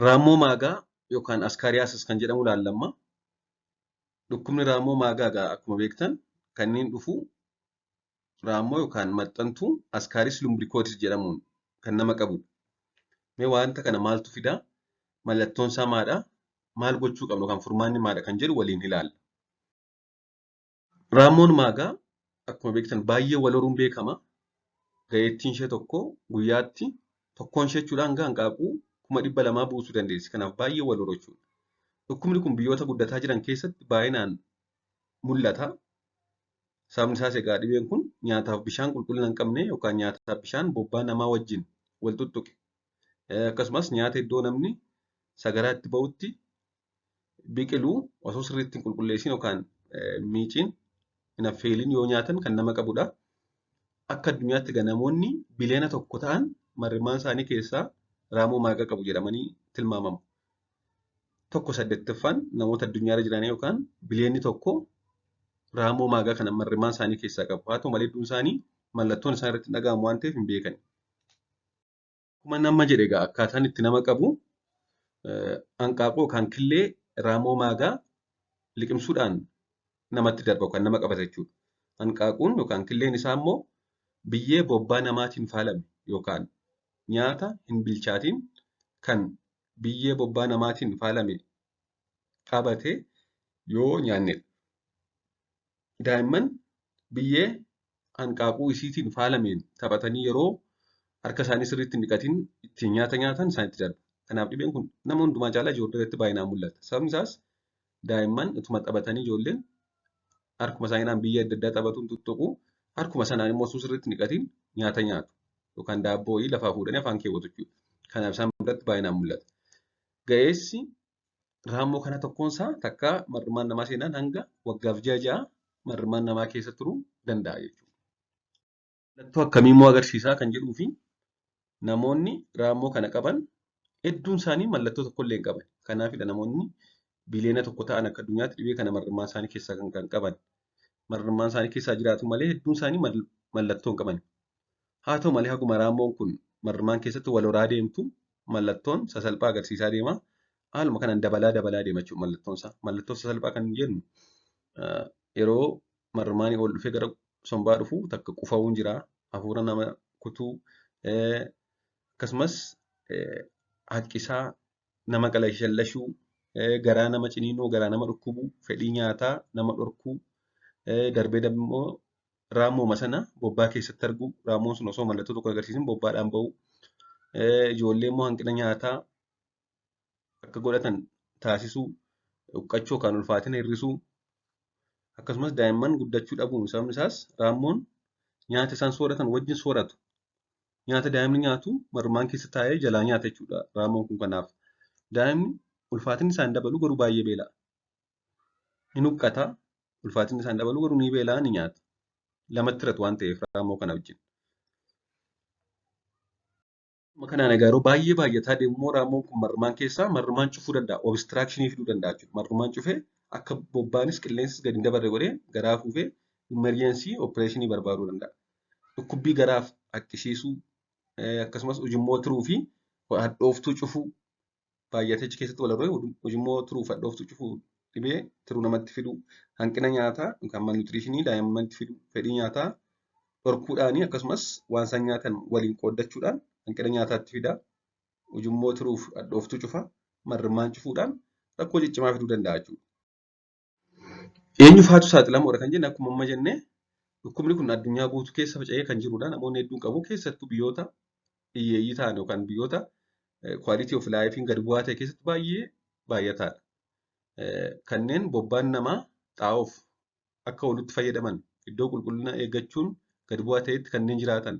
Raammoo maagaa yookaan askaariyaasas kan jedhamu laallamma. Dhukkubni raammoo maagaa akkuma beektan kanneen dhufu raammoo yookaan maxxantuu askaaris lumbrikootis jedhamuun kan nama qabudha. Mee wanta kana maaltu fidaa? Mallattoon isaa maadhaa? Maal gochuu qabnu yookaan furmaanni maadha kan jedhu waliin ilaalla. Raammoon maagaa akkuma beektan baay'ee wal horuun beekama. Ga'eettiin ishee tokko guyyaatti tokkoon ishee jechuudhaan hanqaaquu 200,000 buusuu dandeessi. Kanaaf baay'ee wal horu jechuudha. Dhukkubni kun biyyoota guddataa jiran keessatti baay'inaan mul'ata. Sababni isaas egaa dhibeen kun nyaataaf bishaan qulqullina hin qabne yookaan nyaataaf bishaan bobbaa namaa wajjin wal tuttuqe. Akkasumas nyaata iddoo namni sagaraa itti ba'utti biqilu osoo sirriitti hin qulqulleessin yookaan miiciin hin affeelin yoo nyaatan kan nama qabudha. Akka addunyaatti egaa namoonni biliyoona 1 ta'an marrimaan isaanii keessaa raammoo maagaa qabu jedhamanii tilmaamamu. 1/8 namoota addunyaarra jiranii yookaan biliyoonni 1 raammoo maagaa kana marrimaan isaanii keessaa qabu. Haa ta'u malee hedduun isaanii mallattoon isaan irratti dhaga'amu waan ta'eef hin beekan. Akkuma nama jedhe egaa akkaataan itti nama qabu hanqaaquu yookaan killee raammoo maagaa liqimsuudhaan namatti darba yookaan nama qabata jechuudha. Hanqaaquun yookaan killeen isaa immoo biyyee bobbaa namaatiin faalame yookaan nyaata hin bilchaatiin kan biyyee bobbaa namaatiin faalame qabate yoo nyaannedha. Daa'imman biyyee hanqaaquu isiitiin faalameen taphatanii yeroo harka isaanii sirriitti hin dhiqatin ittiin nyaata nyaatan isaanitti darba. Kanaaf dhibeen kun nama hundumaa caalaa ijoolleetti baay'inaan mul'ata. Sababni isaas daa'imman utuma taphatanii ijoolleen harkuma isaaniidhaan biyyee adda addaa taphatuun tuttuqu harkuma sanaan immoo osoo sirriitti hin dhiqatin nyaata nyaatu yookaan daabboo wayii lafaa fuudhanii afaan keewwatu jechuudha. Kanaaf isaan biratti baay'inaan mul'ata. Ga'eessi raammoo kana tokkoonsaa takka marrimaan namaa seenaan hanga waggaaf 6 marrimaan namaa keessa turuu danda'a jechuudha. Mallattoo akkamii immoo agarsiisaa kan jedhuu fi namoonni raammoo kana qaban hedduun isaanii mallattoo tokkollee hin qaban. Kanaafidha namoonni biliyoona 1 ta'an akka addunyaatti dhibee kana marrimaan isaanii keessaa kan qaban. Marrimaan isaanii keessaa jiraatu malee hedduun isaanii mallattoo hin qaban. Haa ta'u malee haguma raammoon kun marrimaan keessatti wal horaa deemtu mallattoon sasalphaa agarsiisaa deema. Haaluma kanaan dabalaa deema jechuudha mallattoon isaa. Mallattoo sasalphaa kan jennu yeroo marrimaan ol dhufee gara sombaa dhufu takka qufa'uun jira. Hafuura nama kutuu akkasumas haqqisaa nama qalashallashuu garaa nama ciniinoo garaa nama dhukkubuu fedhii nyaataa nama dhorkuu darbee immoo raammooma sana bobbaa keessatti arguu raammoon sun osoo mallattoo tokko agarsiisin bobbaadhaan ba'uu ijoollee immoo hanqina nyaataa akka godhatan taasisuu huqqachuu yookaan ulfaatina hir'isuu akkasumas daa'imman guddachuu dhabuun sababni isaas raammoon nyaata isaan sooratan wajjin sooratu. Nyaata daa'imni nyaatu marrimaan keessa taa'ee jalaa nyaata jechuudha raammoon kun kanaaf. Daa'imni ulfaatinni isaan dabalu garuu baay'ee beela'a. Ni huqqata ulfaatinni isaan dabalu garuu ni beela'a ni nyaata. Lamatti hiratu waan ta'eef raammoo kana wajjin. Kanaan egaa yeroo baay'ee baay'ataa deemu raammoon kun marrimaan keessaa marrimaan cufuu danda'a. Obstructionii fiduu danda'a jechuudha. Marrimaan cufee akka bobbaanis qilleensis gadi hin dabarre godhee garaa fuufee emerjensii opereeshinii barbaaduu danda'a. Dhukkubbii garaaf haqqisiisuu akkasumas ujummoo turuu fi hadhooftuu cufuu baay'atee achi keessatti wal horee ujummoo turuu fi hadhooftuu cufuu dhibee turuu namatti fiduu hanqina nyaataa yookaan malnutriishinii daa'immanitti fiduu fedhii nyaataa dhorkuudhaanii akkasumas waan isaan nyaatan waliin qooddachuudhaan hanqina nyaataatti fidaa ujummoo turuu fi hadhooftuu cufa marrimaan cufuudhaan rakkoo ciccimaa fiduu danda'a jechuudha. Eenyu faatu saaxilamuudha kan jennu akkuma amma jennee dhukkubni kun addunyaa guutuu keessa faca'ee kan jirudha. Namoonni hedduun qabu keessattuu biyyoota hiyyeeyyii ta'an yookaan biyyoota quality of life'n gadi bu'aa ta'e keessatti baay'ee baay'ataadha. Kanneen bobbaan namaa xaa'oof akka oolutti fayyadaman iddoo qulqullina eeggachuun gadi bu'aa ta'etti kanneen jiraatan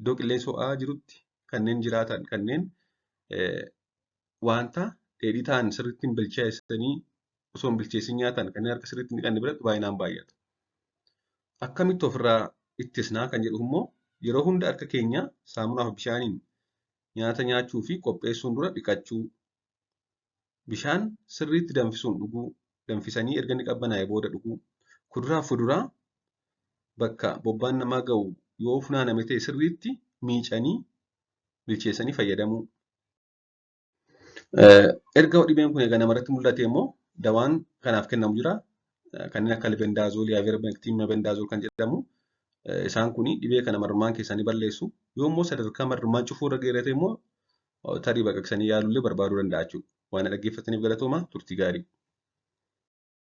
iddoo qilleensa ho'aa jirutti kanneen jiraatan kanneen wanta dheedhii ta'an sirriitti hin bilcheessanii osoo hin bilcheessin nyaatan kanneen harka sirriitti hin dhiqanne biratti baay'inaan baay'ata. Akkamitti ofirraa ittisnaa kan jedhu immoo yeroo hunda harka keenya saamunaa fi bishaaniin nyaata nyaachuu fi qopheessuun dura dhiqachuu. Bishaan sirriitti danfisuun dhuguu. Danfisanii erga inni qabbanaa'ee booda dhuguu. Kuduraa fi fuduraa bakka bobbaan namaa ga'u yoo funaaname ta'e sirriitti miicanii bilcheessanii fayyadamuu. Erga dhibeen kun egaa namarratti mul'ate immoo dawaan kanaaf kennamu jira. Kanneen akka Albendazole, Ivermectin, Mebendazole kan jedhamu. Isaan kun dhibee kana marrumaan keessaa ni balleessu. Yoo immoo sadarkaa marrumaan cufuu irra geerate immoo tarii baqaqsanii yaaluu illee barbaaduu danda'a jechuudha. Waan dhaggeeffataniif galatooma turtii gaarii.